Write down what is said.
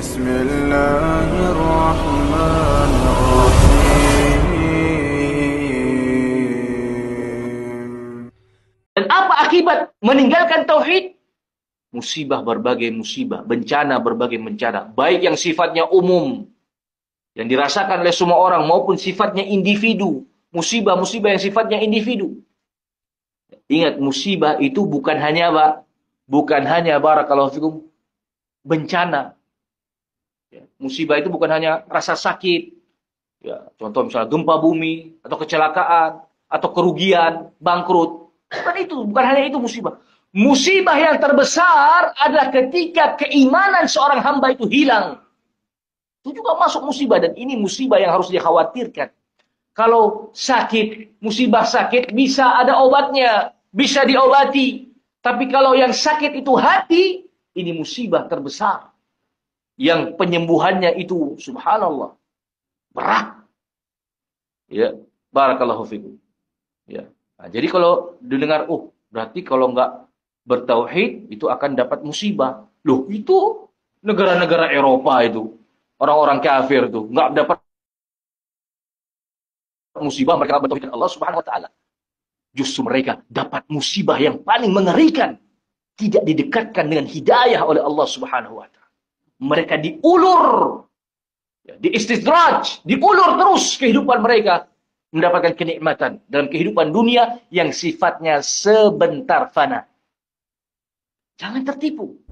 بسم الله الرحمن الرحيم. Dan apa akibat meninggalkan tauhid? Musibah, berbagai musibah, bencana, berbagai bencana, baik yang sifatnya umum yang dirasakan oleh semua orang maupun sifatnya individu, musibah-musibah yang sifatnya individu. Ingat, musibah itu bukan hanya barakallahu fikum bencana. Ya, musibah itu bukan hanya rasa sakit. Ya, contoh misalnya gempa bumi atau kecelakaan atau kerugian, bangkrut. Bukan hanya itu musibah. Musibah yang terbesar adalah ketika keimanan seorang hamba itu hilang. Itu juga masuk musibah, dan ini musibah yang harus dikhawatirkan. Kalau sakit, musibah sakit bisa ada obatnya, bisa diobati. Tapi kalau yang sakit itu hati, ini musibah terbesar. Yang penyembuhannya itu subhanallah berat. Ya, barakallahu fikum. Ya. Nah, jadi kalau didengar, berarti kalau nggak bertauhid itu akan dapat musibah. Loh, itu negara-negara Eropa itu, orang-orang kafir tuh nggak dapat musibah, mereka bertauhid Allah Subhanahu wa taala. Justru mereka dapat musibah yang paling mengerikan, tidak didekatkan dengan hidayah oleh Allah Subhanahu wa taala. Mereka diulur, ya, diistidraj, diulur terus kehidupan mereka, mendapatkan kenikmatan dalam kehidupan dunia yang sifatnya sebentar fana. Jangan tertipu.